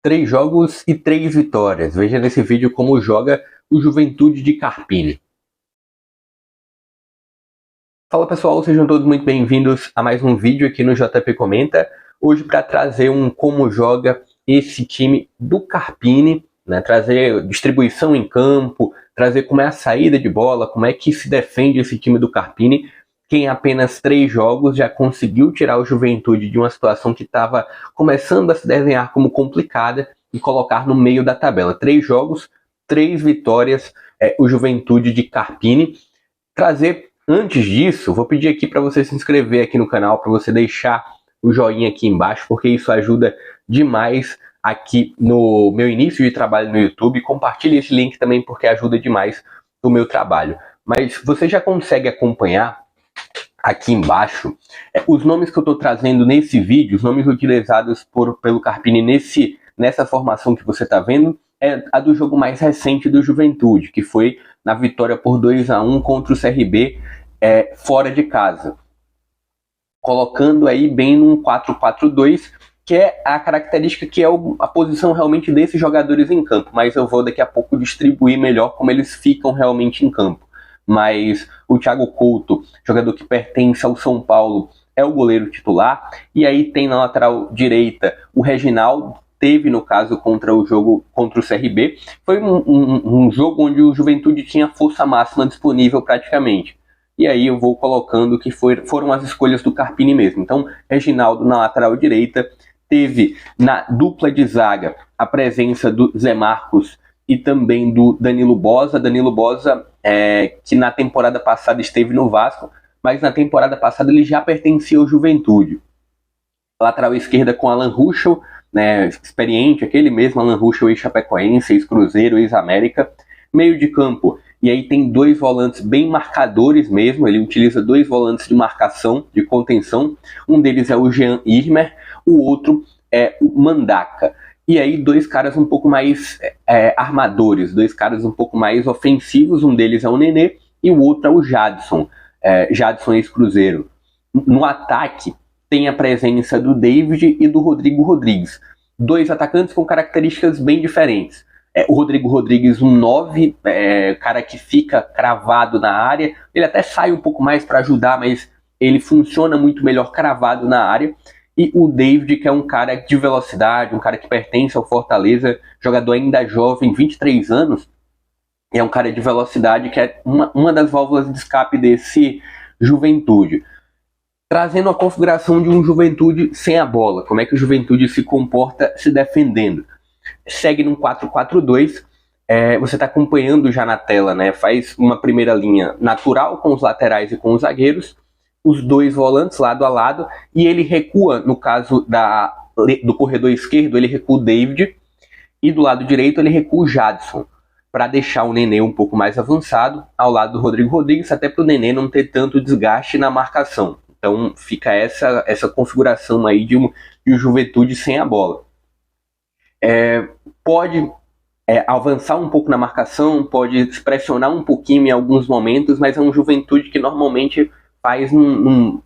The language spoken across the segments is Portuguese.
3 jogos e 3 vitórias. Veja nesse vídeo como joga o Juventude de Carpini. Fala pessoal, sejam todos muito bem-vindos a mais um vídeo aqui no JP Comenta. Hoje para trazer como joga esse time do Carpini, né? Trazer distribuição em campo, trazer como é a saída de bola, como é que se defende esse time do Carpini, que em apenas 3 jogos já conseguiu tirar o Juventude de uma situação que estava começando a se desenhar como complicada e colocar no meio da tabela. 3 jogos, 3 vitórias, o Juventude de Carpini. Antes disso, vou pedir aqui para você se inscrever aqui no canal, para você deixar o joinha aqui embaixo, porque isso ajuda demais aqui no meu início de trabalho no YouTube. Compartilhe esse link também, porque ajuda demais o meu trabalho. Mas você já consegue acompanhar aqui embaixo os nomes que eu estou trazendo nesse vídeo, os nomes utilizados pelo Carpini nessa formação que você está vendo, é a do jogo mais recente do Juventude, que foi na vitória por 2-1 contra o CRB fora de casa. Colocando aí bem num 4-4-2, que é a característica que é a posição realmente desses jogadores em campo, mas eu vou daqui a pouco distribuir melhor como eles ficam realmente em campo. Mas o Thiago Couto, jogador que pertence ao São Paulo, é o goleiro titular, e aí tem na lateral direita o Reginaldo, teve no caso contra o CRB, foi um jogo onde o Juventude tinha força máxima disponível praticamente. E aí eu vou colocando que foram as escolhas do Carpini mesmo. Então, Reginaldo na lateral direita, teve na dupla de zaga a presença do Zé Marcos e também do Danilo Boza. Danilo Boza, que na temporada passada esteve no Vasco, mas na temporada passada ele já pertencia ao Juventude. Lateral esquerda com Alan Ruschel, né, experiente, aquele mesmo Alan Ruschel, ex-Chapecoense, ex-Cruzeiro, ex-América. Meio de campo, e aí tem 2 volantes bem marcadores mesmo, ele utiliza 2 volantes de marcação, de contenção. Um deles é o Jean Irmer, o outro é o Mandaka. E aí 2 caras um pouco mais armadores, 2 caras um pouco mais ofensivos, um deles é o Nenê e o outro é o Jadson, Jadson ex-Cruzeiro. No ataque tem a presença do David e do Rodrigo Rodrigues, 2 atacantes com características bem diferentes. O Rodrigo Rodrigues, um 9, cara que fica cravado na área, ele até sai um pouco mais para ajudar, mas ele funciona muito melhor cravado na área. E o David, que é um cara de velocidade, um cara que pertence ao Fortaleza, jogador ainda jovem, 23 anos, é um cara de velocidade que é uma das válvulas de escape desse Juventude. Trazendo a configuração de um Juventude sem a bola, como é que o Juventude se comporta se defendendo. Segue num 4-4-2, você está acompanhando já na tela, né? Faz uma primeira linha natural com os laterais e com os zagueiros, os 2 volantes lado a lado, e ele recua, no caso do corredor esquerdo, ele recua o David, e do lado direito ele recua o Jadson, para deixar o Nenê um pouco mais avançado, ao lado do Rodrigo Rodrigues, até para o Nenê não ter tanto desgaste na marcação. Então fica essa configuração aí de um Juventude sem a bola. Pode avançar um pouco na marcação, pode se pressionar um pouquinho em alguns momentos, mas é um Juventude que normalmente faz num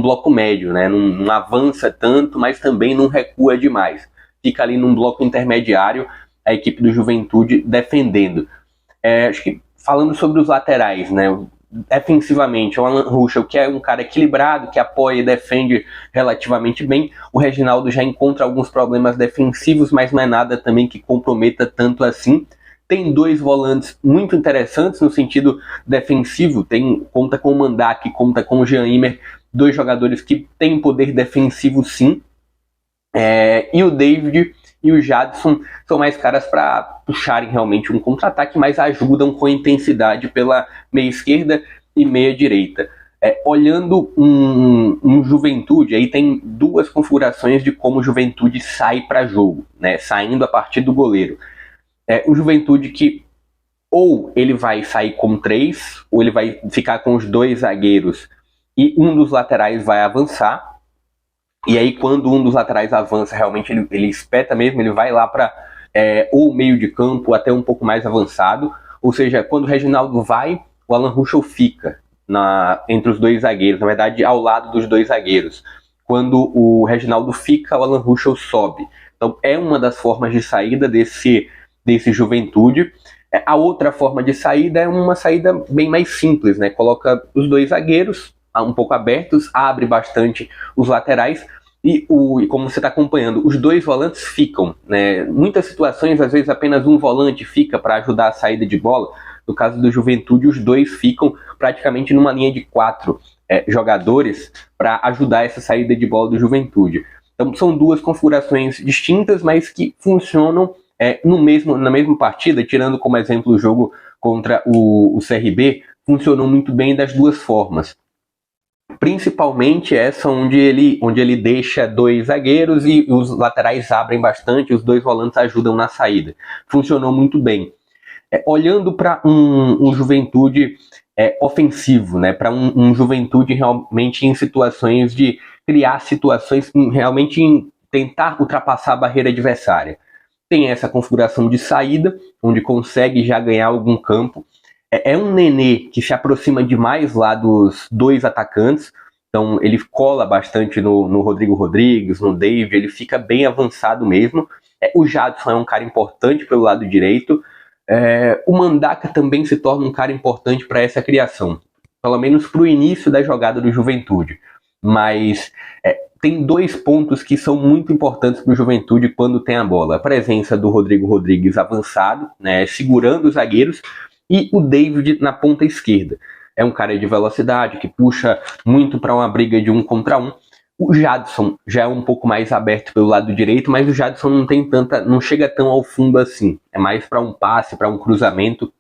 bloco médio, né? Não avança tanto, mas também não recua demais. Fica ali num bloco intermediário, a equipe do Juventude defendendo. Acho que falando sobre os laterais, né? Defensivamente, o Alan Ruschel, que é um cara equilibrado, que apoia e defende relativamente bem. O Reginaldo já encontra alguns problemas defensivos, mas não é nada também que comprometa tanto assim. Tem 2 volantes muito interessantes no sentido defensivo, conta com o Mandaka, conta com o Jean Irmer, 2 jogadores que têm poder defensivo sim. E o David e o Jadson são mais caras para puxarem realmente um contra-ataque, mas ajudam com intensidade pela meia esquerda e meia direita. Olhando um Juventude, aí tem 2 configurações de como o Juventude sai para jogo, né? Saindo a partir do goleiro. O Juventude que ou ele vai sair com 3, ou ele vai ficar com os 2 zagueiros e um dos laterais vai avançar. E aí quando um dos laterais avança, realmente ele espeta mesmo, ele vai lá para ou meio de campo, até um pouco mais avançado. Ou seja, quando o Reginaldo vai, o Alan Ruschel fica entre os 2 zagueiros, na verdade ao lado dos 2 zagueiros. Quando o Reginaldo fica, o Alan Ruschel sobe. Então é uma das formas de saída desse Juventude. A outra forma de saída é uma saída bem mais simples, né? Coloca os dois zagueiros um pouco abertos, abre bastante os laterais e como você está acompanhando, os dois volantes ficam, né? Muitas situações, às vezes apenas um volante fica para ajudar a saída de bola. No caso do Juventude, os dois ficam praticamente numa linha de 4 jogadores para ajudar essa saída de bola do Juventude. Então são duas configurações distintas, mas que funcionam na mesma partida. Tirando como exemplo o jogo contra o CRB, funcionou muito bem das duas formas. Principalmente essa onde ele deixa dois zagueiros e os laterais abrem bastante, os dois volantes ajudam na saída. Funcionou muito bem. Olhando para um Juventude ofensivo, né? Para um Juventude realmente em situações de criar situações, realmente em tentar ultrapassar a barreira adversária. Tem essa configuração de saída, onde consegue já ganhar algum campo. É um Nenê que se aproxima demais lá dos dois atacantes, então ele cola bastante no Rodrigo Rodrigues, no David, ele fica bem avançado mesmo. O Jadson é um cara importante pelo lado direito. O Mandaka também se torna um cara importante para essa criação, pelo menos para o início da jogada do Juventude. Mas tem dois pontos que são muito importantes para o Juventude quando tem a bola. A presença do Rodrigo Rodrigues avançado, né, segurando os zagueiros, e o David na ponta esquerda. É um cara de velocidade, que puxa muito para uma briga de 1 contra 1. O Jadson já é um pouco mais aberto pelo lado direito, mas o Jadson não chega tão ao fundo assim. É mais para um passe, para um cruzamento,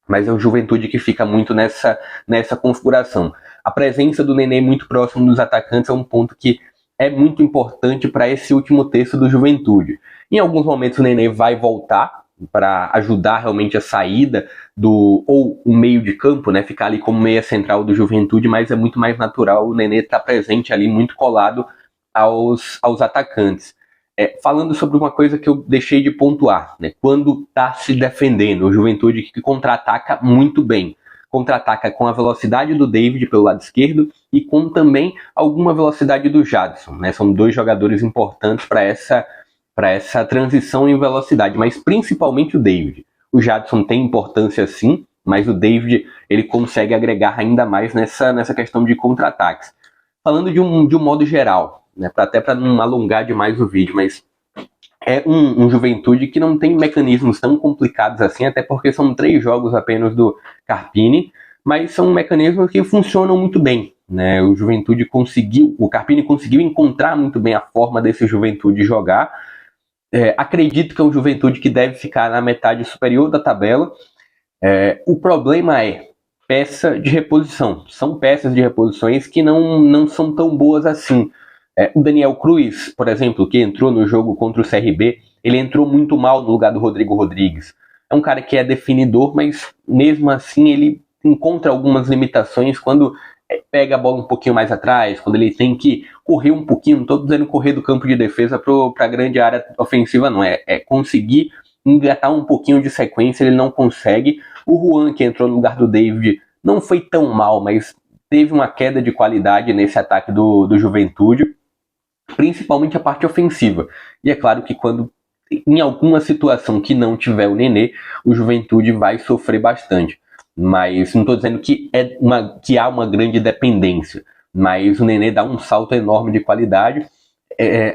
mas é o Juventude que fica muito nessa configuração. A presença do Nenê muito próximo dos atacantes é um ponto que é muito importante para esse último terço do Juventude. Em alguns momentos o Nenê vai voltar para ajudar realmente a saída ou o meio de campo, né, ficar ali como meia central do Juventude, mas é muito mais natural o Nenê estar presente ali, muito colado aos atacantes. Falando sobre uma coisa que eu deixei de pontuar, né, quando está se defendendo, o Juventude que contra-ataca muito bem. Contra-ataca com a velocidade do David pelo lado esquerdo e com também alguma velocidade do Jadson, né, são dois jogadores importantes para essa transição em velocidade, mas principalmente o David. O Jadson tem importância sim, mas o David ele consegue agregar ainda mais nessa questão de contra-ataques. Falando de um modo geral, né, até para não alongar demais o vídeo, mas é um Juventude que não tem mecanismos tão complicados assim, até porque são 3 jogos apenas do Carpini, mas são mecanismos que funcionam muito bem. Né? O Carpini conseguiu encontrar muito bem a forma desse Juventude jogar. Acredito que é um Juventude que deve ficar na metade superior da tabela. O problema é peça de reposição. São peças de reposições que não são tão boas assim. O Daniel Cruz, por exemplo, que entrou no jogo contra o CRB, ele entrou muito mal no lugar do Rodrigo Rodrigues. É um cara que é definidor, mas mesmo assim ele encontra algumas limitações quando pega a bola um pouquinho mais atrás, quando ele tem que correr um pouquinho. Não estou dizendo correr do campo de defesa para a grande área ofensiva, não. É conseguir engatar um pouquinho de sequência, ele não consegue. O Juan, que entrou no lugar do David, não foi tão mal, mas teve uma queda de qualidade nesse ataque do Juventude, principalmente a parte ofensiva. E é claro que quando em alguma situação que não tiver o Nenê, o Juventude vai sofrer bastante. Mas não estou dizendo que há uma grande dependência, mas o Nenê dá um salto enorme de qualidade.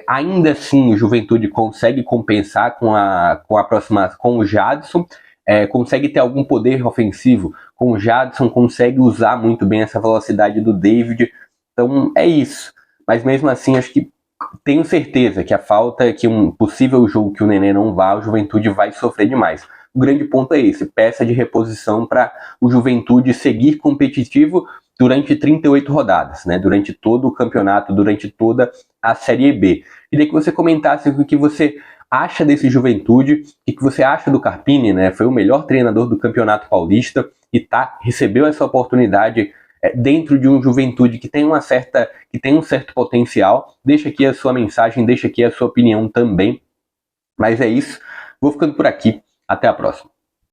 Ainda assim, o Juventude consegue compensar com o Jadson, consegue ter algum poder ofensivo com o Jadson, consegue usar muito bem essa velocidade do David. Então é isso. Mas mesmo assim, acho que tenho certeza que a falta é que um possível jogo que o Nenê não vá, o Juventude vai sofrer demais. O grande ponto é esse, peça de reposição para o Juventude seguir competitivo durante 38 rodadas, né? Durante todo o campeonato, durante toda a Série B. Queria que você comentasse o que você acha desse Juventude, o que você acha do Carpini, né? Foi o melhor treinador do Campeonato Paulista e recebeu essa oportunidade dentro de um Juventude que tem um certo potencial. Deixa aqui a sua mensagem, deixa aqui a sua opinião também. Mas é isso, vou ficando por aqui. Até a próxima.